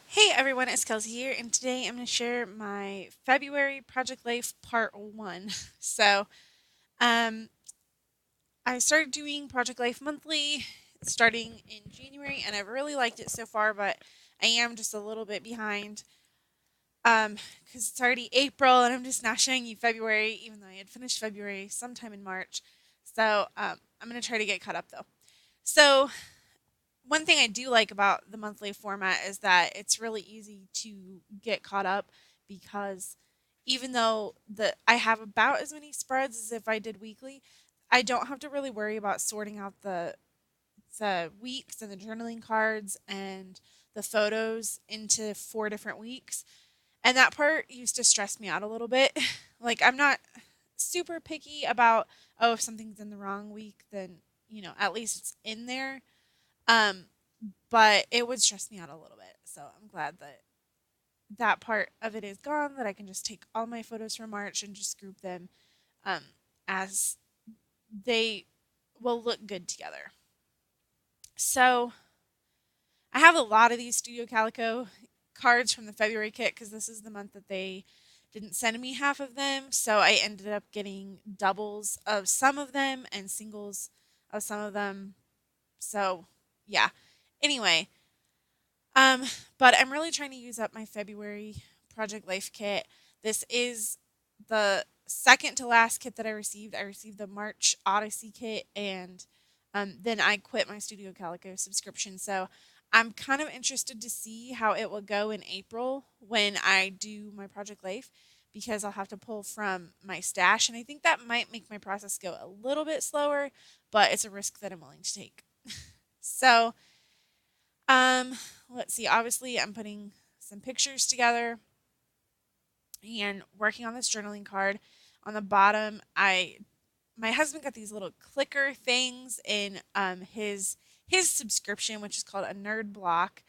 Hey everyone, it's Kelsey here, and today I'm going to share my February Project Life Part 1. So, um, I started doing Project Life monthly starting in January, and I've really liked it so far, but I am just a little bit behind because it's already April and I'm just now showing you February, even though I had finished February sometime in March. So, I'm going to try to get caught up though. So, one thing I do like about the monthly format is that it's really easy to get caught up because even though I have about as many spreads as if I did weekly, I don't have to really worry about sorting out the weeks and the journaling cards and the photos into four different weeks. And that part used to stress me out a little bit. Like I'm not super picky about if something's in the wrong week, then at least it's in there. Um, but it would stress me out a little bit. So I'm glad that that part of it is gone, that I can just take all my photos from March and just group them um, as they will look good together. So I have a lot of these Studio Calico cards from the February kit because this is the month that they didn't send me half of them. So I ended up getting doubles of some of them and singles of some of them. So yeah. Anyway, Um, but I'm really trying to use up my February Project Life kit. This is the second to last kit that I received. I received the March Odyssey kit, and then I quit my Studio Calico subscription. So I'm kind of interested to see how it will go in April when I do my Project Life because I'll have to pull from my stash. And I think that might make my process go a little bit slower, but it's a risk that I'm willing to take. So, um, let's see. Obviously, I'm putting some pictures together and working on this journaling card. On the bottom, I my husband got these little clicker things in his subscription, which is called a Nerd Block.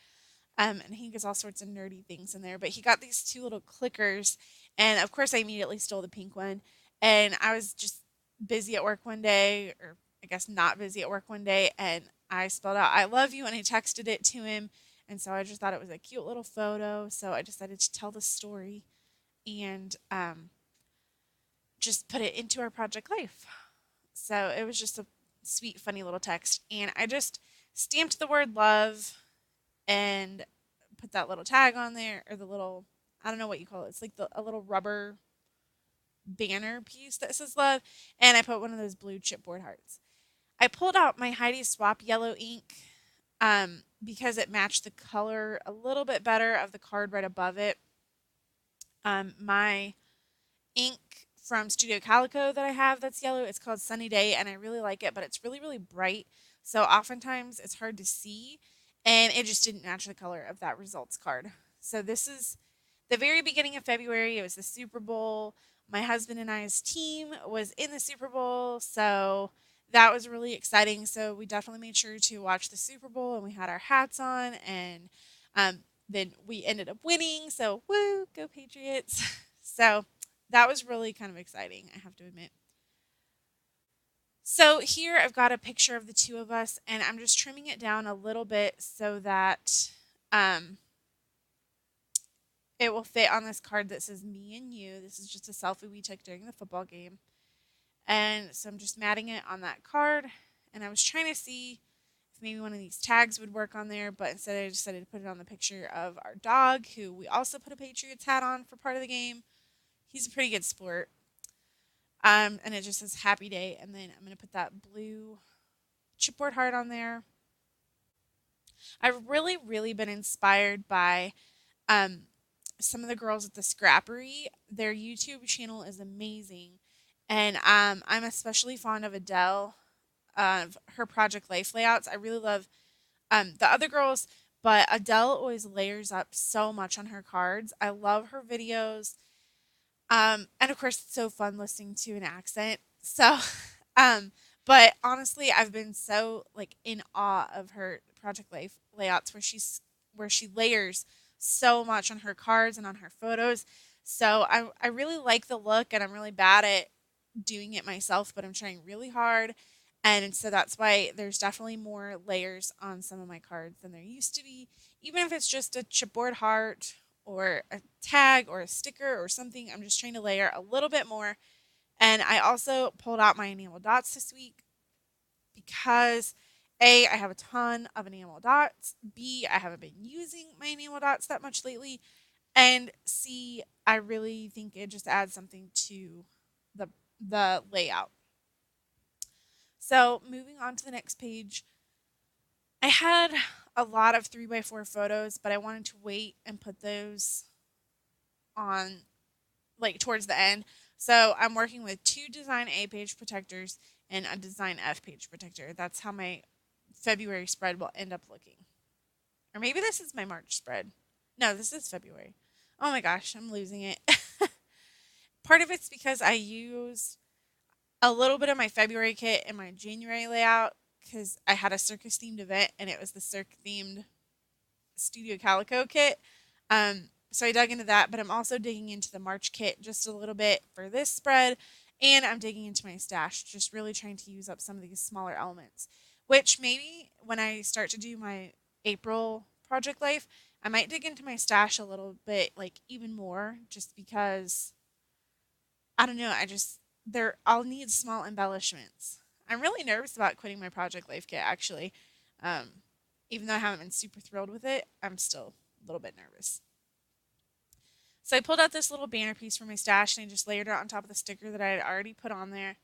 And he gets all sorts of nerdy things in there. But he got these two little clickers, and of course, I immediately stole the pink one. And I was just busy at work one day, or I guess not busy at work one day, and I spelled out "I love you" and I texted it to him. And so I just thought it was a cute little photo. So I decided to tell the story and just put it into our Project Life. So it was just a sweet, funny little text. And I just stamped the word love and put that little tag on there, or the little, I don't know what you call it. It's like a little rubber banner piece that says love. And I put one of those blue chipboard hearts. I pulled out my Heidi Swap yellow ink because it matched the color a little bit better of the card right above it. My ink from Studio Calico that I have that's yellow, it's called Sunny Day, and I really like it, but it's really, really bright. So oftentimes it's hard to see, and it just didn't match the color of that results card. So this is the very beginning of February. It was the Super Bowl. My husband and I's team was in the Super Bowl, so that was really exciting. So we definitely made sure to watch the Super Bowl, and we had our hats on, and um, then we ended up winning. So woo, go Patriots! So that was really kind of exciting, I have to admit. So here I've got a picture of the two of us, and I'm just trimming it down a little bit so that um, it will fit on this card that says me and you. This is just a selfie we took during the football game. And so I'm just matting it on that card. And I was trying to see if maybe one of these tags would work on there, but instead I decided to put it on the picture of our dog, who we also put a Patriots hat on for part of the game. He's a pretty good sport. And it just says happy day. And then I'm going to put that blue chipboard heart on there. I've really, really been inspired by um, some of the girls at the Scrappery. Their YouTube channel is amazing. And I'm especially fond of Adele, of her Project Life layouts. I really love the other girls, but Adele always layers up so much on her cards. I love her videos. And of course, it's so fun listening to an accent. So, um, but honestly, I've been so like in awe of her Project Life layouts where she layers so much on her cards and on her photos. So I really like the look, and I'm really bad at doing it myself, but I'm trying really hard. And so that's why there's definitely more layers on some of my cards than there used to be. Even if it's just a chipboard heart or a tag or a sticker or something, I'm just trying to layer a little bit more. And I also pulled out my enamel dots this week because A, I have a ton of enamel dots. B, I haven't been using my enamel dots that much lately. And C, I really think it just adds something to the the layout. So moving on to the next page, I had a lot of 3x4 photos, but I wanted to wait and put those on like towards the end. So I'm working with two design A page protectors and a design F page protector. That's how my February spread will end up looking. Or maybe this is my March spread. No, this is February. Oh my gosh, I'm losing it. Part of it's because I used a little bit of my February kit in my January layout because I had a circus themed event and it was the circus themed Studio Calico kit. So I dug into that, but I'm also digging into the March kit just a little bit for this spread, and I'm digging into my stash, just really trying to use up some of these smaller elements. Which maybe when I start to do my April project life, I might dig into my stash a little bit, like even more, just because I don't know. I'll need small embellishments. I'm really nervous about quitting my project life kit actually. Um, Even though I haven't been super thrilled with it, I'm still a little bit nervous. So I pulled out this little banner piece from my stash and I just layered it on top of the sticker that I had already put on there.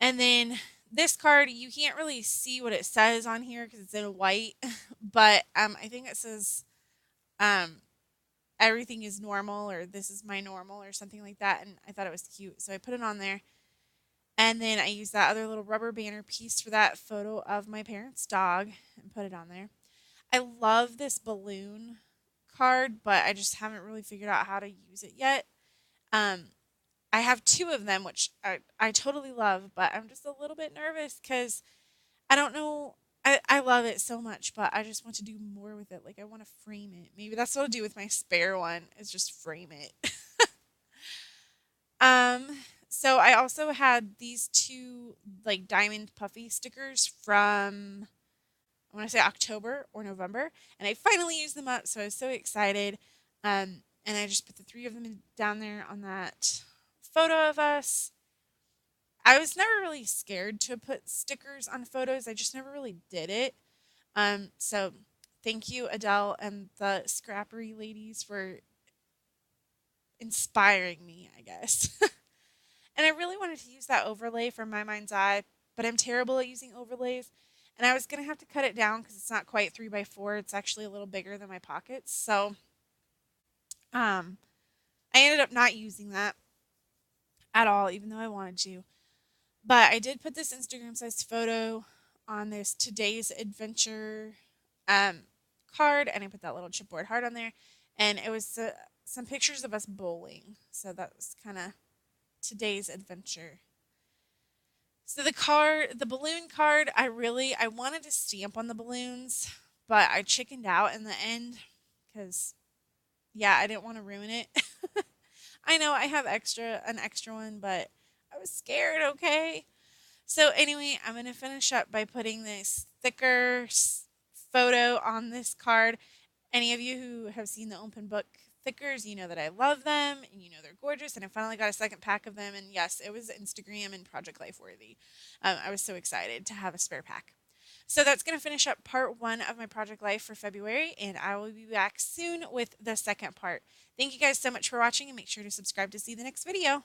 And then this card, you can't really see what it says on here because it's in white, but I think it says um, everything is normal or this is my normal or something like that. And I thought it was cute. So I put it on there. And then I used that other little rubber banner piece for that photo of my parents' dog and put it on there. I love this balloon card, but I just haven't really figured out how to use it yet. Um, I have two of them, which I totally love, but I'm just a little bit nervous because I don't know. I love it so much, but I just want to do more with it. Like, I want to frame it. Maybe that's what I'll do with my spare one, is just frame it. Um, so I also had these two like diamond puffy stickers from I want to say October or November, and I finally used them up, so I was so excited. And I just put the three of them down there on that photo of us. I was never really scared to put stickers on photos. I just never really did it. So thank you, Adele and the Scrappery ladies, for inspiring me, I guess. And I really wanted to use that overlay for My Mind's Eye, but I'm terrible at using overlays. And I was going to have to cut it down because it's not quite 3x4. It's actually a little bigger than my pockets. So um, I ended up not using that at all, even though I wanted to. But I did put this Instagram sized photo on this today's adventure um, card, and I put that little chipboard heart on there. And it was some pictures of us bowling. So that was kind of today's adventure. So the balloon card, I wanted to stamp on the balloons, but I chickened out in the end because yeah, I didn't want to ruin it. I know I have an extra one, but I was scared, okay? So anyway, I'm going to finish up by putting this thicker photo on this card. Any of you who have seen the open book thickers, you know that I love them and you know they're gorgeous. And I finally got a second pack of them. And yes, it was Instagram and Project Life worthy. I was so excited to have a spare pack. So that's going to finish up part one of my Project Life for February. And I will be back soon with the second part. Thank you guys so much for watching and make sure to subscribe to see the next video.